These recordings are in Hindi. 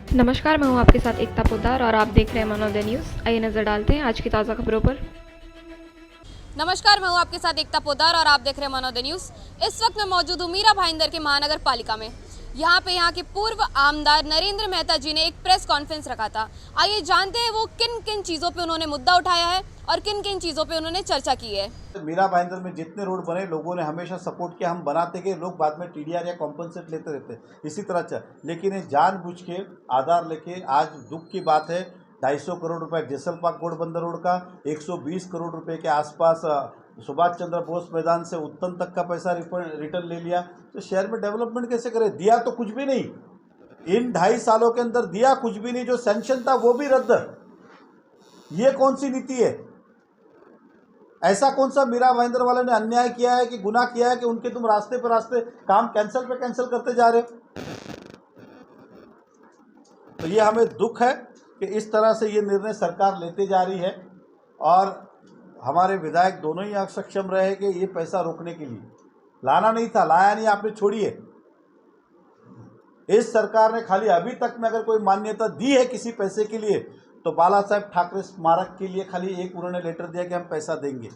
नमस्कार, मैं हूं आपके साथ एकता पोद्दार और आप देख रहे हैं मनोदय न्यूज़। आइए नज़र डालते हैं आज की ताज़ा खबरों पर। नमस्कार, मैं हूं आपके साथ एकता पोद्दार और आप देख रहे हैं मनोदय न्यूज़। इस वक्त मैं मौजूद हूं मीरा भाईंदर के महानगर पालिका में। यहाँ के पूर्व आमदार नरेंद्र मेहता जी ने एक प्रेस कॉन्फ्रेंस रखा था। आइए जानते हैं वो किन किन चीज़ों पे उन्होंने मुद्दा उठाया है और किन किन चीज़ों पे उन्होंने चर्चा की है। मीरा भाईंदर में जितने रोड बने लोगों ने हमेशा सपोर्ट किया, हम बनाते गए, लोग बाद में टीडीआर या कॉम्पनसेट लेते रहते इसी तरह चल, लेकिन ये जानबूझ के आधार लेके आज दुख की बात है 250 करोड़ रुपए जेसल पार्क घोड़बंदर रोड का, 120 करोड़ रुपए के आसपास सुभाष चंद्र बोस मैदान से उत्तन तक का पैसा रिटर्न ले लिया। तो शहर में डेवलपमेंट कैसे करे? दिया तो कुछ भी नहीं, इन 2.5 सालों के अंदर दिया कुछ भी नहीं, जो सैंक्शन था वो भी रद्द। ये कौन सी नीति है? ऐसा कौन सा मीरा भाईंदर वाले ने अन्याय किया है कि गुनाह किया है कि उनके तुम रास्ते पे रास्ते काम कैंसिल पे कैंसिल करते जा रहे हो? तो ये हमें दुख है कि इस तरह से ये निर्णय सरकार लेते जा रही है और हमारे विधायक दोनों ही सक्षम रहे कि ये पैसा रोकने के लिए लाना नहीं था, लाया नहीं, आपने छोड़िए। इस सरकार ने खाली अभी तक में अगर कोई मान्यता दी है किसी पैसे के लिए तो बाला साहेब ठाकरे स्मारक के लिए खाली एक उन्होंने लेटर दिया कि हम पैसा देंगे।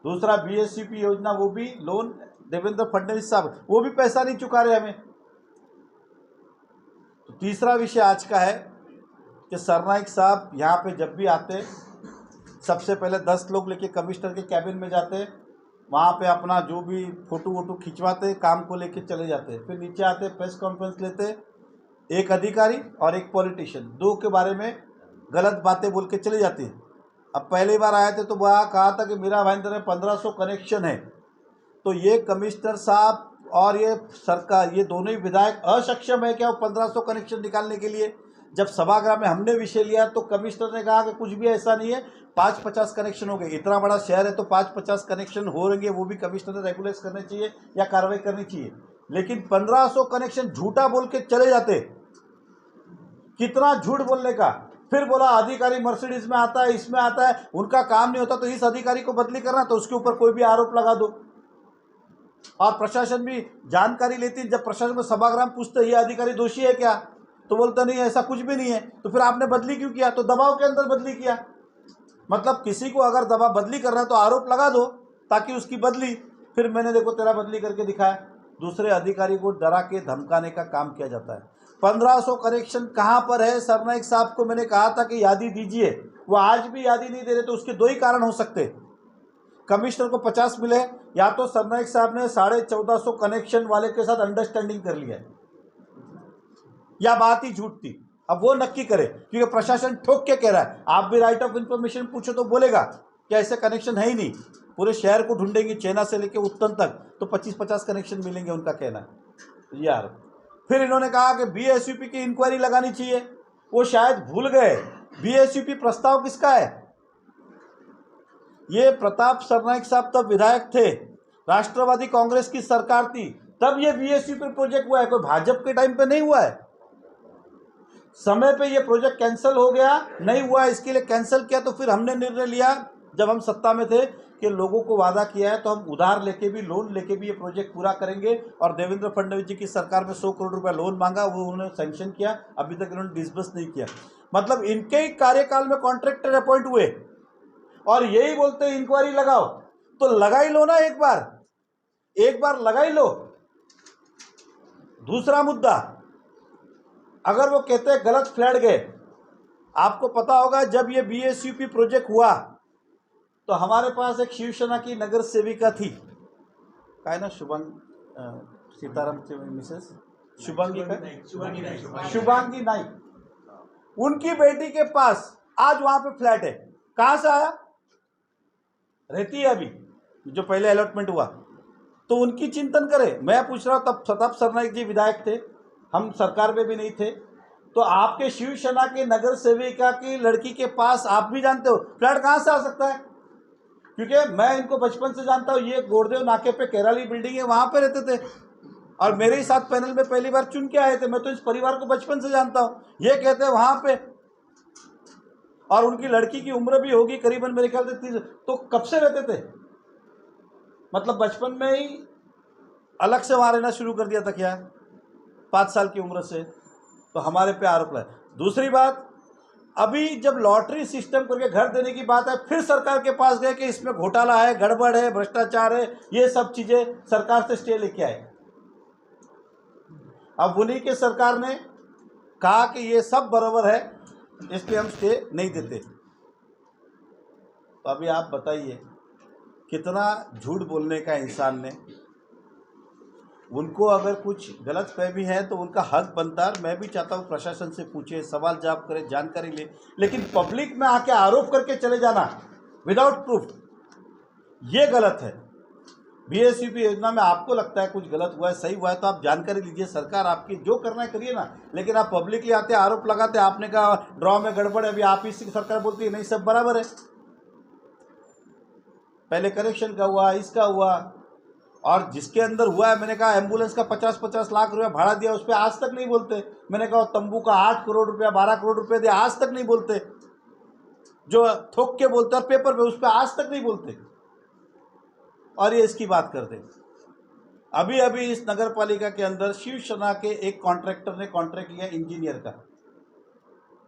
दूसरा बीएससीपी योजना, वो भी लोन देवेंद्र फडणवीस साहब वो भी पैसा नहीं चुका रहे हमें। तो तीसरा विषय आज का है कि सरनाइक साहब यहाँ पे जब भी आते सबसे पहले 10 लोग लेके कमिश्नर के कैबिन में जाते, वहाँ पे अपना जो भी फोटो वोटो खिंचवाते, काम को लेके चले जाते, फिर नीचे आते प्रेस कॉन्फ्रेंस लेते, एक अधिकारी और एक पॉलिटिशियन, दो के बारे में गलत बातें बोल के चले जाती हैं। अब पहली बार आए थे तो वहाँ कहा था कि मीरा भाईंदर में 1500 कनेक्शन है। तो ये कमिश्नर साहब और ये सरकार, ये दोनों ही विधायक असक्षम है क्या वो 1500 कनेक्शन निकालने के लिए? जब सभागृह में हमने विषय लिया तो कमिश्नर ने कहा कि कुछ भी ऐसा नहीं है, 5-50 कनेक्शन हो गए। इतना बड़ा शहर है तो 5-50 कनेक्शन हो रहेंगे, वो भी कमिश्नर ने रेगुलेट करने चाहिए या कार्रवाई करनी चाहिए। लेकिन 1500 कनेक्शन झूठा बोल के चले जाते। कितना झूठ बोलने का। फिर बोला अधिकारी मर्सिडीज में आता है, इसमें आता है, उनका काम नहीं होता तो इस अधिकारी को बदली करना, तो उसके ऊपर कोई भी आरोप लगा दो। और प्रशासन भी जानकारी लेती, जब प्रशासन में सभागृह पूछते ये अधिकारी दोषी है क्या, तो बोलता नहीं ऐसा कुछ भी नहीं है। तो फिर आपने बदली क्यों किया? तो दबाव के अंदर बदली किया। मतलब किसी को अगर दबाव बदली करना है तो आरोप लगा दो ताकि उसकी बदली, फिर मैंने देखो तेरा बदली करके दिखाया। दूसरे अधिकारी को डरा के धमकाने का काम किया जाता है। 1500 कनेक्शन कहाँ पर है? सरनाइक साहब को मैंने कहा था कि यादी दीजिए, वो आज भी यादी नहीं दे रहे। तो उसके दो ही कारण हो सकते, कमिश्नर को 50 मिले, या तो सरनाइक साहब ने 1450 कनेक्शन वाले के साथ अंडरस्टैंडिंग कर लिया है, या बात ही झूठ थी। अब वो नक्की करे, क्योंकि प्रशासन ठोक के कह रहा है। आप भी राइट ऑफ इंफॉर्मेशन पूछो तो बोलेगा कि ऐसे कनेक्शन है ही नहीं, पूरे शहर को ढूंढेंगे चेना से लेके उत्तन तक तो 25-50 कनेक्शन मिलेंगे, उनका कहना है यार। फिर इन्होंने कहा कि बीएसयूपी की इंक्वायरी लगानी चाहिए, वो शायद भूल गए बीएसयूपी प्रस्ताव किसका है। ये प्रताप सरनाइक साहब तब विधायक थे, राष्ट्रवादी कांग्रेस की सरकार थी, तब ये बीएसयूपी प्रोजेक्ट हुआ है, कोई भाजपा के टाइम पे नहीं हुआ है। समय पे ये प्रोजेक्ट कैंसिल हो गया, नहीं हुआ, इसके लिए कैंसिल किया। तो फिर हमने निर्णय लिया जब हम सत्ता में थे कि लोगों को वादा किया है तो हम उधार लेके भी, लोन लेके भी ये प्रोजेक्ट पूरा करेंगे। और देवेंद्र फडणवीस जी की सरकार में 100 करोड़ रुपया लोन मांगा, वो उन्होंने सैंक्शन किया, अभी तक इन्होंने डिसबर्स नहीं किया। मतलब इनके ही कार्यकाल में कॉन्ट्रैक्टर अपॉइंट हुए और यही बोलते हैं इंक्वायरी लगाओ। तो लगा ही लो ना, एक बार लगा ही लो। दूसरा मुद्दा, अगर वो कहते हैं गलत फ्लैट गए, आपको पता होगा जब ये बीएसयूपी प्रोजेक्ट हुआ तो हमारे पास एक शिवसेना की नगर सेविका थी, क्या है ना, सीताराम मिसेस शुभांगी नाइक, उनकी बेटी के पास आज वहां पे फ्लैट है। कहां से आया? रहती है अभी, जो पहले अलॉटमेंट हुआ। तो उनकी चिंतन करें। मैं पूछ रहा हूं, तब प्रताप सरनाइक जी विधायक थे, हम सरकार में भी नहीं थे, तो आपके शिवसेना के नगर सेविका की लड़की के पास, आप भी जानते हो, फ्लैट कहां से आ सकता है? क्योंकि मैं इनको बचपन से जानता हूं, ये गोरदेव नाके पे केराली बिल्डिंग है, वहां पे रहते थे और मेरे ही साथ पैनल में पहली बार चुन के आए थे। मैं तो इस परिवार को बचपन से जानता हूं। ये कहते हैं वहां पे, और उनकी लड़की की उम्र भी होगी करीबन मेरे ख्याल से 30। तो कब से रहते थे? मतलब बचपन में ही अलग से वहां रहना शुरू कर दिया था क्या? 5 साल की उम्र से? तो हमारे पे आरोप लगाए। दूसरी बात, अभी जब लॉटरी सिस्टम करके घर देने की बात है, फिर सरकार के पास गए कि इसमें घोटाला है, गड़बड़ है, भ्रष्टाचार है, ये सब चीजें सरकार से स्टे लेके आए। अब उन्हीं के सरकार ने कहा कि ये सब बराबर है, इसलिए हम स्टे नहीं देते। तो अभी आप बताइए कितना झूठ बोलने का इंसान ने। उनको अगर कुछ गलत फहमी है तो उनका हक बनता है। मैं भी चाहता हूँ प्रशासन से पूछे, सवाल जवाब करे, जानकारी ले, लेकिन पब्लिक में आके आरोप करके चले जाना विदाउट प्रूफ, ये गलत है। बीएसयूपी योजना में आपको लगता है कुछ गलत हुआ है, सही हुआ है तो आप जानकारी लीजिए, सरकार आपकी जो करना है करिए ना। लेकिन आप पब्लिकली आते आरोप लगाते, आपने कहा ड्रॉ में गड़बड़ है, अभी आप इसी सरकार बोलती है नहीं सब बराबर है। पहले करेक्शन का हुआ, इसका हुआ, और जिसके अंदर हुआ है, मैंने कहा एम्बुलेंस का 50-50 लाख रुपया भाड़ा दिया, उस पर आज तक नहीं बोलते। मैंने कहा तंबू का 8 करोड़ रुपया 12 करोड़ रुपये दिया, आज तक नहीं बोलते। जो थोक के बोलते और पेपर पे, उस पर आज तक नहीं बोलते, और ये इसकी बात करते। अभी अभी इस नगर पालिका के अंदर शिवसेना के एक कॉन्ट्रैक्टर ने कॉन्ट्रैक्ट लिया इंजीनियर का।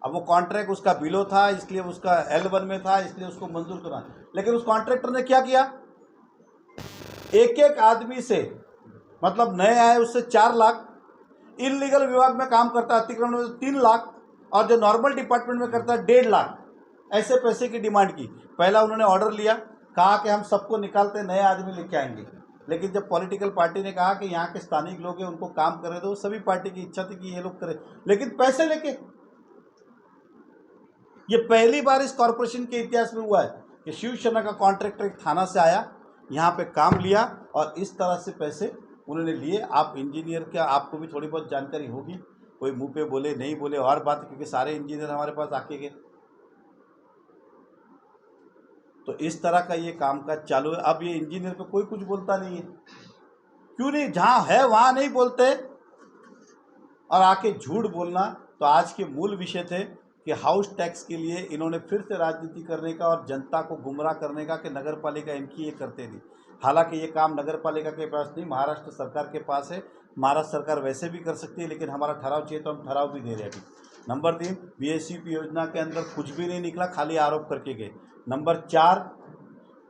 अब वो कॉन्ट्रैक्ट उसका बिलो था, इसलिए उसका L1 में था, इसलिए उसको मंजूर करा। लेकिन उस कॉन्ट्रैक्टर ने क्या किया, एक एक आदमी से, मतलब नए आए उससे 4 लाख, इलीगल विभाग में काम करता है अतिक्रमण में 3 लाख, और जो नॉर्मल डिपार्टमेंट में करता है 1.5 लाख, ऐसे पैसे की डिमांड की। पहला उन्होंने ऑर्डर लिया, कहा कि हम सबको निकालते, नए आदमी लेके आएंगे। लेकिन जब पॉलिटिकल पार्टी ने कहा कि यहाँ के स्थानिक लोग हैं उनको काम करे दो, सभी पार्टी की इच्छा थी कि ये लोग करें, लेकिन पैसे लेके। ये पहली बार इस कॉरपोरेशन के इतिहास में हुआ है कि शिवसेना का कॉन्ट्रैक्टर एक थाना से आया, यहाँ पे काम लिया और इस तरह से पैसे उन्होंने लिए। आप इंजीनियर का आपको भी थोड़ी बहुत जानकारी होगी, कोई मुंह पे बोले नहीं बोले और बात, क्योंकि सारे इंजीनियर हमारे पास आके गए। तो इस तरह का ये कामकाज चालू है। अब ये इंजीनियर पे कोई कुछ बोलता नहीं है, क्यों नहीं, जहाँ है वहाँ नहीं बोलते और आके झूठ बोलना। तो आज के मूल विषय थे कि हाउस टैक्स के लिए इन्होंने फिर से राजनीति करने का और जनता को गुमराह करने का कि नगर पालिका इनकी ये करते थी। हालांकि ये काम नगर पालिका के पास नहीं, महाराष्ट्र सरकार के पास है। महाराष्ट्र सरकार वैसे भी कर सकती है, लेकिन हमारा ठहराव चाहिए तो हम ठहराव भी दे रहे हैं अभी। नंबर 3, बीएसयूपी योजना के अंदर कुछ भी नहीं निकला, खाली आरोप करके गए। नंबर 4,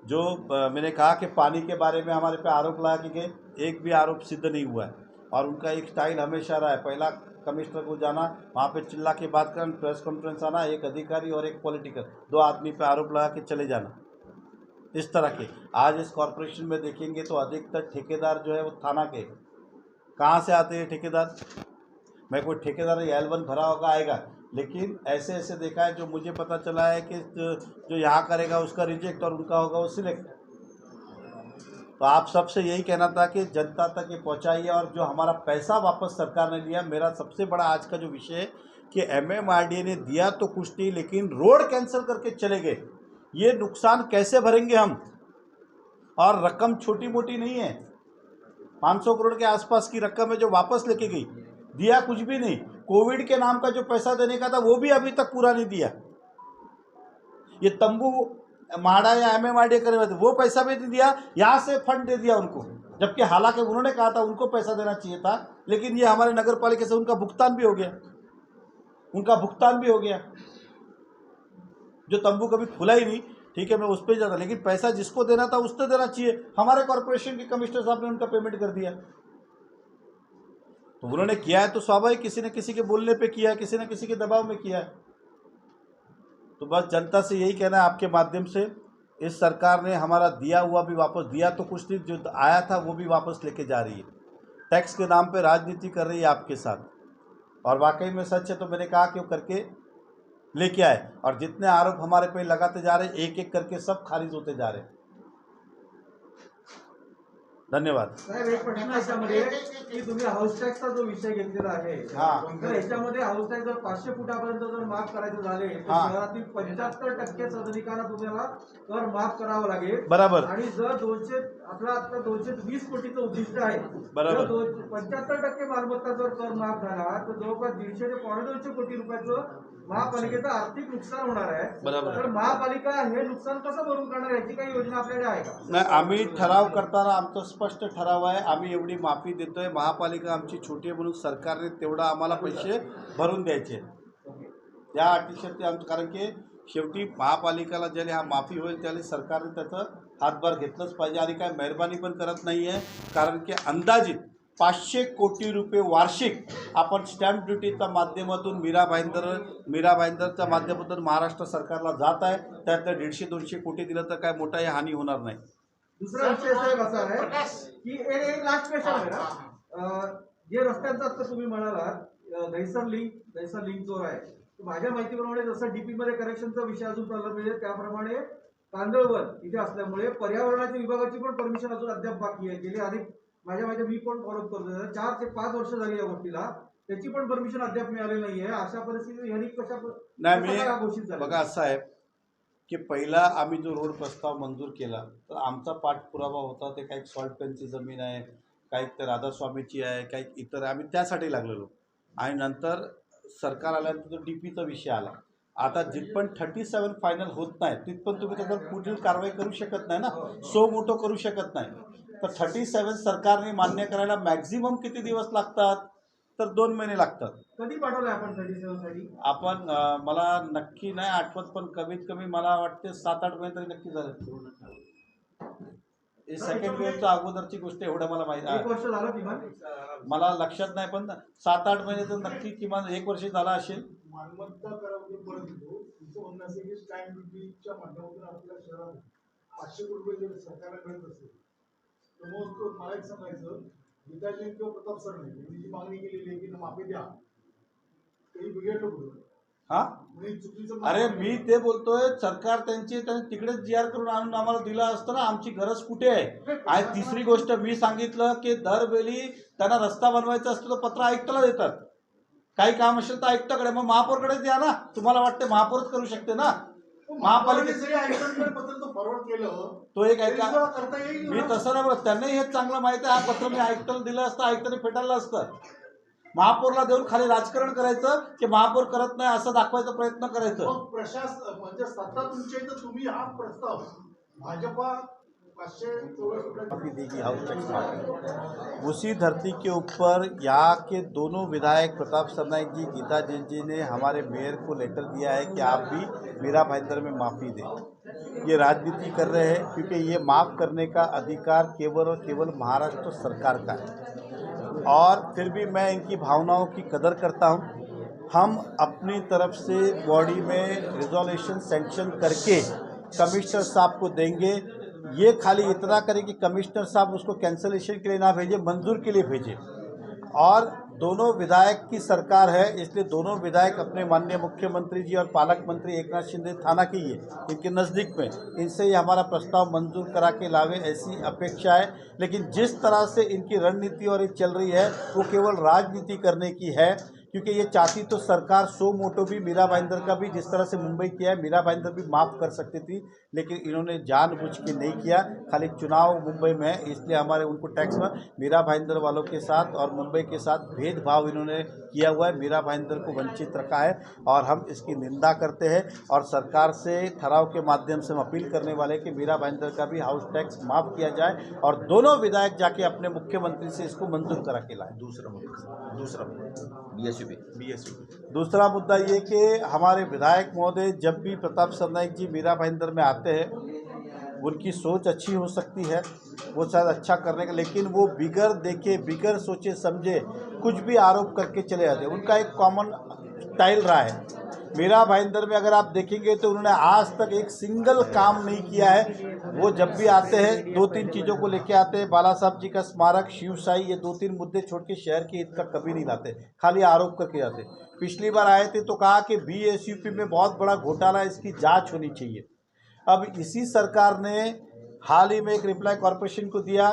जो मैंने कहा कि पानी के बारे में हमारे पे आरोप लगा के गए, एक भी आरोप सिद्ध नहीं हुआ है। और उनका एक स्टाइल हमेशा रहा है, पहला कमिश्नर को जाना, वहाँ पे चिल्ला के बात करना, प्रेस कॉन्फ्रेंस आना, एक अधिकारी और एक पॉलिटिकल, 2 आदमी पे आरोप लगा के चले जाना, इस तरह के। आज इस कॉरपोरेशन में देखेंगे तो अधिकतर ठेकेदार जो है वो थाना के। कहाँ से आते हैं ठेकेदार? मैं कोई ठेकेदार L1 भरा होगा आएगा, लेकिन ऐसे ऐसे देखा है, जो मुझे पता चला है कि जो यहाँ करेगा उसका रिजेक्ट और उनका होगा वो सिलेक्ट। तो आप सबसे यही कहना था कि जनता तक ये पहुँचाइए, और जो हमारा पैसा वापस सरकार ने लिया। मेरा सबसे बड़ा आज का जो विषय है कि MMRDA ने दिया तो कुछ नहीं, लेकिन रोड कैंसिल करके चले गए। ये नुकसान कैसे भरेंगे हम? और रकम छोटी मोटी नहीं है, 500 करोड़ के आसपास की रकम है जो वापस लेके गई। दिया कुछ भी नहीं। कोविड के नाम का जो पैसा देने का था वो भी अभी तक पूरा नहीं दिया। ये तंबू माड़ा या MMRDA करे हुए थे, वो पैसा भी नहीं दिया, यहाँ से फंड दे दिया उनको, जबकि हालांकि उन्होंने कहा था उनको पैसा देना चाहिए था। लेकिन ये हमारे नगर पालिका से उनका भुगतान भी हो गया, जो तंबू कभी खुला ही नहीं, ठीक है, मैं उस पर जाता, लेकिन पैसा जिसको देना था उसको देना चाहिए। हमारे कॉरपोरेशन के कमिश्नर साहब ने उनका पेमेंट कर दिया। तो उन्होंने किया है तो स्वाभाविक किसी न किसी के बोलने पे किया है, किसी न किसी के दबाव में किया है। तो बस जनता से यही कहना है आपके माध्यम से, इस सरकार ने हमारा दिया हुआ भी वापस, दिया तो कुछ नहीं, जो आया था वो भी वापस लेके जा रही है। टैक्स के नाम पे राजनीति कर रही है आपके साथ, और वाकई में सच है। तो मैंने कहा कि वो करके लेके आए, और जितने आरोप हमारे पे लगाते जा रहे हैं एक एक करके सब खारिज होते जा रहे हैं। धन्यवाद साहेब. एक प्रश्न याच्यामध्ये की तुम्ही हाऊस टॅक्सचा जो विषय घेतलेला आहे, तर याच्यामध्ये हाऊस टॅक्स जर 500 फुटापर्यंत जर माफ करायचे झाले तर शहरातील 75% सदनिकांना तुम्हाला कर माफ करावं लागेल. बरोबर. आणि जर आपला आता 220 कोटीचं उद्दिष्ट आहे, बरोबर, 75% मालमत्ता जर कर माफ झाला तर जवळपास 150 ते 250 कोटी रुपयाचं महापालिकेचं आर्थिक नुकसान होणार आहे. बरोबर. तर महापालिका हे नुकसान कसं भरून काढणार याची काही योजना आपल्याकडे आहे का? नाही, आम्ही ठराव करताना आमचं स्पष्ट ठराव आहे. आम्ही एवढी माफी देतोय. महापालिका आमची छोटी आहे म्हणून सरकारने तेवढा आम्हाला पैसे भरून द्यायचे. या अटीशर्ती आमचं, कारण की शेवटी महापालिकेला ज्याला हा माफी होईल त्याला सरकारने त्याचं हातभार घेतलंच पाहिजे. आणि काय मेहरबानी पण करत नाही आहे, कारण की अंदाजित 500 कोटी रुपये वार्षिक आपण स्टॅम्प ड्युटीच्या माध्यमातून मीरा भाईंदरच्या माध्यमातून महाराष्ट्र सरकारला जात आहे. त्यातलं 150-200 कोटी दिलं तर काय मोठा हानी होणार नाही. दुसरा विषय साहेब असा आहे की एक लास्ट क्वेश्चन आहे ना, जे रस्त्यांचं आता तुम्ही म्हणालात दहिसर लिंक जो आहे, माझ्या माहितीप्रमाणे जसं डीपी मध्ये करेक्शनचा विषय अजून प्रलंबित आहे, त्याप्रमाणे कांदळवन इथे असल्यामुळे पर्यावरणाच्या विभागाची पण परमिशन अजून अद्याप बाकी आहे. गेली अधिक माझ्या माहिती मी पण फॉलोअप करतो, 4 ते 5 वर्ष झाली या गोष्टीला, त्याची पण परमिशन अद्याप मिळाली नाहीये. अशा परिस्थितीत ह्यांनी नाही, घोषित झालं? बघा असं आहे की पहिला आम्ही जो रोड प्रस्ताव मंजूर केला तर आमचा पाठपुरावा होता. ते काही सॉल्ट पेनची जमीन आहे, काही तर राधास्वामीची आहे, काही इतर आहे. आम्ही त्यासाठी लागलेलो. आणि नंतर सरकार आल्यानंतर तो डीपीचा विषय आला. आता जिथपण 37 फायनल होत नाही तिथपण तुम्ही त्याच्यावर पुढील कारवाई करू शकत नाही ना, सो मोठं करू शकत नाही. तर 37 सरकारने मान्य करायला मॅक्झिमम किती दिवस लागतात, तर 2 महिने लागतात. कधी पाठवलंय आपण 37 साठी? आपण मला नक्की नाही आठवत, पण कमीत कमी मला वाटते 7-8 महिने तरी नक्की झाले. हे सेकंड वेव्हच्या अगोदरची गोष्ट, एवढं मला माहिती 1 वर्ष झालं किमान, मला लक्षात नाही, पण 7-8 महिने तर नक्की किमान 1 वर्ष झाला असेल. मालमत्ता करापर्यंत तुमचं म्हणणं असेल की स्टॅम्प ड्युटीच्या माध्यमातून आपल्या शहरात 500 रुपये जर सरकारला मिळत असेल तर मग मला एक सांगायचं, गीताजी किंवा प्रताप सरने यांनी जी मागणी केलेली आहे की माफी द्या, ते बिघडलं कुठं? हा, चुकीचं. अरे मी ते बोलतोय, सरकार त्यांनी तिकडेच GR करून आणून आम्हाला दिला असतं ना. आमची गरज कुठे आहे? आणि तिसरी गोष्ट मी सांगितलं की दरवेळी त्यांना रस्ता बनवायचा असतो तर पत्र आयुक्ताला देतात. काही काम असेल तर आयुक्ताकडे, मग महापौरकडेच द्या ना. तुम्हाला वाटते महापौरच करू शकते ना? महापालिकेचे पत्र फॉरवर्ड केलं तो एक ऐका, करता येईल. मी तसं नाही बोलत. त्यांनाही हे चांगलं माहिती आहे. हा पत्र मी आयुक्ताला दिलं असतं, आयुक्ताने फेटाळलं असतं. महापौरला देऊन खाली राजकारण करायचं की महापौर करत नाही असं दाखवायचा प्रयत्न करायचं. प्रशासन म्हणजे सत्ता तुमची आहे तर तुम्ही हा प्रस्ताव भाजपा 500 देगी हाउस टैक्स माफी, उसी धरती के ऊपर यहाँ के दोनों विधायक प्रताप सरनाईक जी, गीता जैन जी ने हमारे मेयर को लेटर दिया है कि आप भी मीरा भाईंदर में माफ़ी दें. ये राजनीति कर रहे हैं क्योंकि ये माफ़ करने का अधिकार केवल और केवल महाराष्ट्र सरकार का है. और फिर भी मैं इनकी भावनाओं की कदर करता हूँ. हम अपनी तरफ से बॉडी में रिजोल्यूशन सेंक्शन करके कमिश्नर साहब को देंगे. ये खाली इतना करें कि कमिश्नर साहब उसको कैंसलेशन के लिए ना भेजें, मंजूर के लिए भेजें. और दोनों विधायक की सरकार है, इसलिए दोनों विधायक अपने माननीय मुख्यमंत्री जी और पालक मंत्री एकनाथ शिंदे थाना के ही है, इनके नज़दीक में, इनसे ही हमारा प्रस्ताव मंजूर करा के लावे, ऐसी अपेक्षा है. लेकिन जिस तरह से इनकी रणनीति और ये चल रही है वो केवल राजनीति करने की है. क्योंकि ये चाहती तो सरकार सो मोटो भी मीरा भाईंदर का भी, जिस तरह से मुंबई किया है, मीरा भाईंदर भी माफ़ कर सकती थी, लेकिन इन्होंने जानबूझ के नहीं किया. खाली चुनाव मुंबई में है इसलिए हमारे उनको टैक्स में मीरा भाईंदर वालों के साथ और मुंबई के साथ भेदभाव इन्होंने किया हुआ है. मीरा भाईंदर को वंचित रखा है और हम इसकी निंदा करते हैं. और सरकार से ठराव के माध्यम से हम अपील करने वाले कि मीरा भाईंदर का भी हाउस टैक्स माफ़ किया जाए और दोनों विधायक जाके अपने मुख्यमंत्री से इसको मंजूर करा के लाए. दूसरा दूसरा मुद्दा ये कि हमारे विधायक महोदय जब भी प्रताप सरनाईक जी मीरा भाईंदर में आते हैं, उनकी सोच अच्छी हो सकती है, वो शायद अच्छा करने का, लेकिन वो बिगर देखे बिगर सोचे समझे कुछ भी आरोप करके चले जाते हैं. उनका एक कॉमन स्टाइल रहा है. मीरा भाईंदर में अगर आप देखेंगे तो उन्होंने आज तक एक सिंगल काम नहीं किया है. वो जब भी आते हैं 2-3 चीज़ों को लेके आते हैं. बाला साहब जी का स्मारक, शिवशाही, ये 2-3 मुद्दे छोड़ के शहर के हित का कभी नहीं लाते, खाली आरोप करके जाते. पिछली बार आए थे तो कहा कि BSUP में बहुत बड़ा घोटाला है, इसकी जांच होनी चाहिए. अब इसी सरकार ने हाल ही में एक रिप्लाई कॉरपोरेशन को दिया.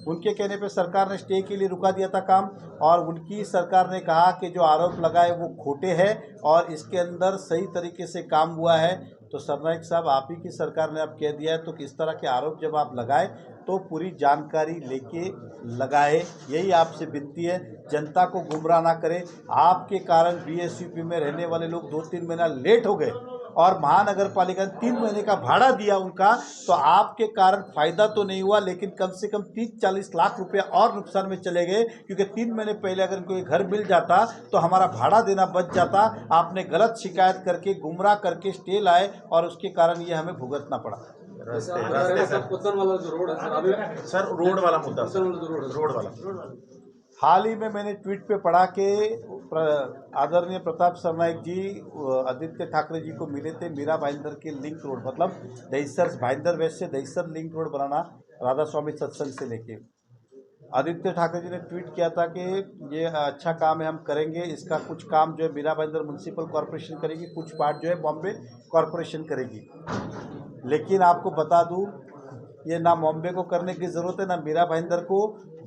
उनके कहने पे सरकार ने स्टे के लिए रुका दिया था काम, और उनकी सरकार ने कहा कि जो आरोप लगाए वो खोटे हैं और इसके अंदर सही तरीके से काम हुआ है. तो सरनाईक साहब, आप ही की सरकार ने अब कह दिया है, तो किस तरह के आरोप जब आप लगाए तो पूरी जानकारी लेके लगाए, यही आपसे विनती है। जनता को गुमराह ना करें। आपके कारण बीएसयूपी में रहने वाले लोग 2-3 महीना लेट हो गए और महानगर पालिका ने 3 महीने का भाड़ा दिया उनका, तो आपके कारण फायदा तो नहीं हुआ, लेकिन कम से कम 30-40 लाख रुपए और नुकसान में चले गए, क्योंकि 3 महीने पहले अगर इनको घर मिल जाता तो हमारा भाड़ा देना बच जाता। आपने गलत शिकायत करके गुमराह करके स्टे लाए और उसके कारण ये हमें भुगतना पड़ा। पुतन वाला जो रोड है सर, अभी सर रोड वाला मुद्दा, पुतन वाला जो रोड है, रोड वाला हाल ही में मैंने ट्वीट पे पढ़ा कि आदरणीय प्रताप सरनाईक जी आदित्य ठाकरे जी को मिले थे मीरा भाईंदर के लिंक रोड, मतलब दहिसर भाईंदर वेस्ट से दहिसर लिंक रोड बनाना राधा स्वामी सत्संग से लेके। आदित्य ठाकरे जी ने ट्वीट किया था कि ये अच्छा काम है, हम करेंगे। इसका कुछ काम जो है मीरा भाईंदर म्यूनसिपल कॉरपोरेशन करेगी, कुछ पार्ट जो है बॉम्बे कॉरपोरेशन करेगी। लेकिन आपको बता दूं, ये ना बॉम्बे को करने की ज़रूरत है ना मीरा भाईंदर को।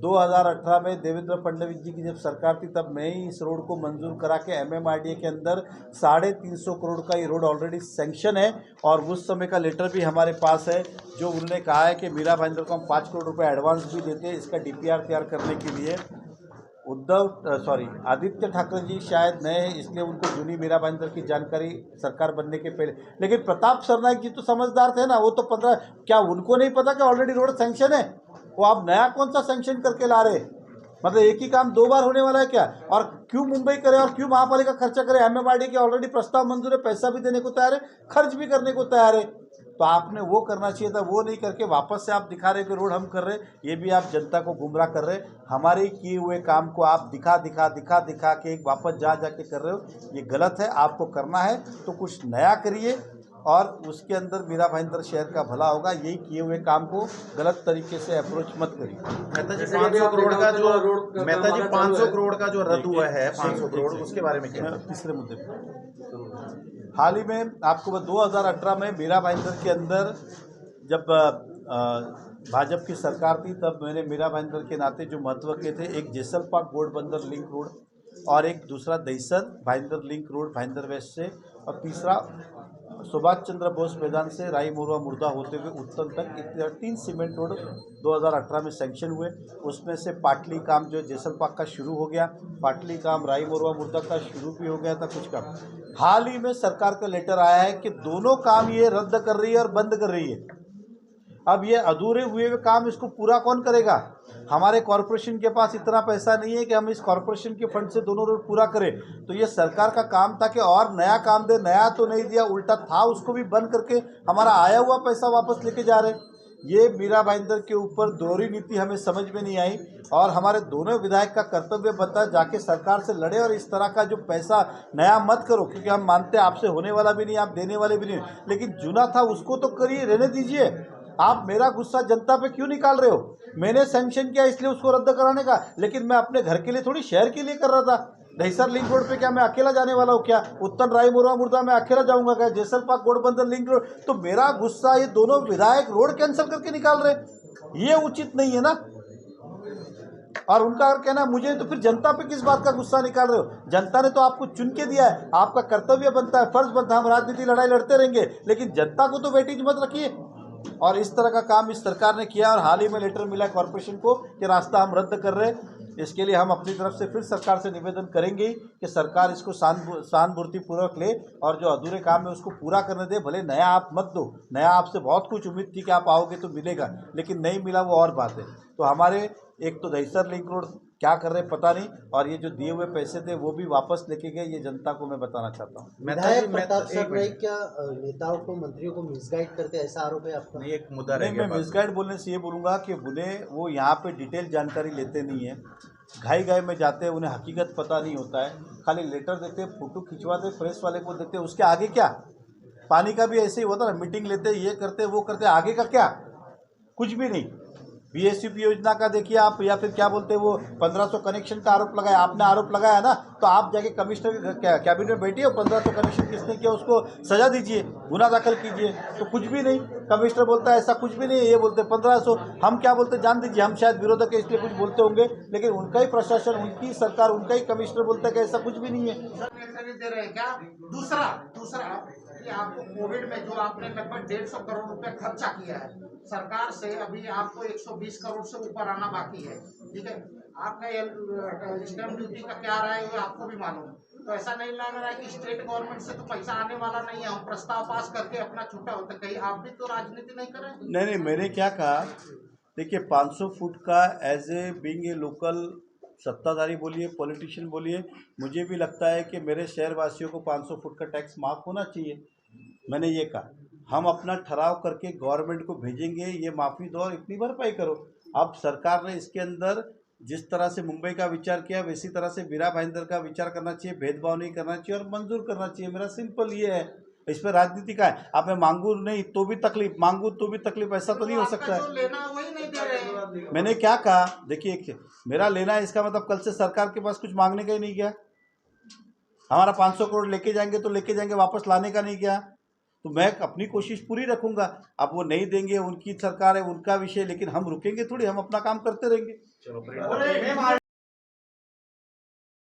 2018 में देवेंद्र फडणवीस जी की जब सरकार थी तब मैं ही इस रोड को मंजूर करा के एमएमआरडीए के अंदर 350 करोड़ का ये रोड ऑलरेडी सैंक्शन है, और उस समय का लेटर भी हमारे पास है जो उन्होंने कहा है कि मीरा भाईंदर को हम 5 करोड़ रुपए एडवांस भी देते हैं इसका डीपीआर तैयार करने के लिए। आदित्य ठाकरे जी शायद नए हैं, इसलिए उनको जूनी मीरा भाईंदर की जानकारी सरकार बनने के पहले, लेकिन प्रताप सरनाईक जी तो समझदार थे ना, वो तो 15, क्या उनको नहीं पता कि ऑलरेडी रोड सैंक्शन है? वो आप नया कौन सा सैंक्शन करके ला रहे? मतलब एक ही काम 2 बार होने वाला है क्या? और क्यों मुंबई करे और क्यों महापालिका खर्चा करे? एमएमआरडी के ऑलरेडी प्रस्ताव मंजूर है, पैसा भी देने को तैयार है, खर्च भी करने को तैयार है। तो आपने वो करना चाहिए था, वो नहीं करके वापस से आप दिखा रहे कि रोड हम कर रहे। ये भी आप जनता को गुमराह कर रहे। हमारे किए हुए काम को आप दिखा के एक वापस जा के कर रहे हो, ये गलत है। आपको करना है तो कुछ नया करिए और उसके अंदर मीरा भाईंदर शहर का भला होगा। यही किए हुए काम को गलत तरीके से अप्रोच मत करिए। मेहता जी 500 करोड़ का जो रद्द हुआ है 500 करोड़, उसके बारे में क्या? तीसरे मुद्दे पर हाल ही में आपको 2018 में मीरा भाईंदर के अंदर जब भाजपा की सरकार थी तब मैंने मीरा भाईंदर के नाते जो महत्व के थे, एक जेसलपाक गोडबंदर लिंक रोड और एक दूसरा Dahisar Bhayandar link road Bhayandar west से, और तीसरा सुभाष चंद्र बोस मैदान से राई मोरवा मुर्दा होते हुए उत्तर तक 3 सीमेंट रोड 2018 में सैंक्शन हुए। उसमें से पाटली काम जो जेसलपाक का शुरू हो गया, पाटली काम राई मोरवा मुर्दा का शुरू भी हो गया था कुछ काम। हाल ही में सरकार का लेटर आया है कि दोनों काम ये रद्द कर रही है और बंद कर रही है। अब ये अधूरे हुए काम इसको पूरा कौन करेगा? हमारे कॉरपोरेशन के पास इतना पैसा नहीं है कि हम इस कॉरपोरेशन के फंड से दोनों रोड पूरा करें। तो ये सरकार का काम था कि और नया काम दे, नया तो नहीं दिया, उल्टा था उसको भी बंद करके हमारा आया हुआ पैसा वापस लेके जा रहे। ये मीरा भाईंदर के ऊपर दोहरी नीति हमें समझ में नहीं आई, और हमारे दोनों विधायक का कर्तव्य बनता है जाके सरकार से लड़े और इस तरह का जो पैसा नया मत करो, क्योंकि हम मानते हैं आपसे होने वाला भी नहीं, आप देने वाले भी नहीं, लेकिन जुना था उसको तो करिए, रहने दीजिए। आप मेरा गुस्सा जनता पे क्यों निकाल रहे हो? मैंने सैंक्शन किया इसलिए उसको रद्द कराने का, लेकिन मैं अपने घर के लिए थोड़ी शहर के लिए कर रहा था। दहिसर लिंक रोड पे क्या मैं अकेला जाने वाला हूँ क्या? उत्तर राई मोरवा मुर्दा मैं अकेला जाऊंगा क्या? जेसलपाक गोडबंदर लिंक रोड, तो मेरा गुस्सा ये दोनों विधायक रोड कैंसिल करके निकाल रहे, ये उचित नहीं है ना। और उनका अगर कहना मुझे, तो फिर जनता पे किस बात का गुस्सा निकाल रहे हो? जनता ने तो आपको चुन के दिया है, आपका कर्तव्य बनता है, फर्ज बनता है। हम राजनीति लड़ाई लड़ते रहेंगे, लेकिन जनता को तो वेटेज मत रखिए। और इस तरह का काम इस सरकार ने किया, और हाल ही में लेटर मिला कॉरपोरेशन को कि रास्ता हम रद्द कर रहे हैं। इसके लिए हम अपनी तरफ से फिर सरकार से निवेदन करेंगे कि सरकार इसको सहानुभूतिपूर्वक ले और जो अधूरे काम है उसको पूरा करने दे। भले नया आप मत दो, नया आपसे बहुत कुछ उम्मीद थी कि आप आओगे तो मिलेगा, लेकिन नहीं मिला वो और बात है। तो हमारे एक तो दहिसर लिंक रोड क्या कर रहे पता नहीं, और ये जो दिए हुए पैसे थे वो भी वापस लेके गए, ये जनता को मैं बताना चाहता हूँ। विधायक प्रताप सरनाईक क्या नेताओं को, मंत्रियों को मिसगाइड करते, ऐसा आरोप है आपका? नहीं, एक मुद्दा नहीं, मैं मिसगाइड बोलने से ये बोलूँगा कि उन्हें वो यहाँ पे डिटेल जानकारी लेते नहीं है, घाई में जाते हैं, उन्हें हकीकत पता नहीं होता है, खाली लेटर देते, फोटो खिंचवाते, प्रेस वाले को देते, उसके आगे क्या? पानी का भी ऐसे ही होता ना, मीटिंग लेते, ये करते वो करते, आगे का क्या? कुछ भी नहीं। बीएसयूपी योजना का देखिए आप, या फिर क्या बोलते हैं वो 1500 कनेक्शन का आरोप लगाया, आपने आरोप लगाया ना, तो आप जाके कमिश्नर कैबिनेट में बैठिए, 1500 कनेक्शन किसने किया उसको सजा दीजिए, गुना दाखिल कीजिए। तो कुछ भी नहीं, कमिश्नर बोलता है ऐसा कुछ भी नहीं, ये बोलते 1500, हम क्या बोलते जान दीजिए, हम शायद विरोधक है इसलिए कुछ बोलते होंगे, लेकिन उनका ही प्रशासन, उनकी सरकार, उनका ही कमिश्नर बोलता है कि ऐसा कुछ भी नहीं है। दे रहे हैं क्या? दूसरा कि आपको कोविड में जो आपने लगभग 150 करोड़ रुपए खर्चा किया है सरकार से, अभी आपको 120 करोड़ से ऊपर आना बाकी है, ठीक है। आपका स्टैंप ड्यूटी का क्या रहा है वो आपको भी मालूम है। तो ऐसा नहीं लग रहा है कि स्टेट गवर्नमेंट से तो पैसा आने वाला नहीं है, हम प्रस्ताव पास करके अपना छूटा होता, कहीं आप भी तो राजनीति नहीं करें। नहीं, मैंने क्या कहा, देखिए 500 फुट का as a being a local सत्ताधारी बोलिए, पॉलिटिशियन बोलिए, मुझे भी लगता है कि मेरे शहरवासियों को 500 फुट का टैक्स माफ़ होना चाहिए। मैंने ये कहा हम अपना ठहराव करके गवर्नमेंट को भेजेंगे, ये माफ़ी दो और इतनी भरपाई करो। अब सरकार ने इसके अंदर जिस तरह से मुंबई का विचार किया वैसी तरह से वीरा भाईंदर का विचार करना चाहिए, भेदभाव नहीं करना चाहिए और मंजूर करना चाहिए। मेरा सिंपल ये है, इस पर राजनीति का है। अब मैं मांगू नहीं तो भी तकलीफ, मांगू तो भी तकलीफ, ऐसा तो नहीं हो सकता है। लेना वही नहीं दे रहे हैं। मैंने क्या कहा, देखिए मेरा लेना है इसका मतलब कल से सरकार के पास कुछ मांगने का ही नहीं गया। हमारा 500 करोड़ लेके जाएंगे तो लेके जाएंगे, वापस लाने का नहीं गया। तो मैं अपनी कोशिश पूरी रखूंगा। अब वो नहीं देंगे, उनकी सरकार है, उनका विषय, लेकिन हम रुकेंगे थोड़ी, हम अपना काम करते रहेंगे। चलो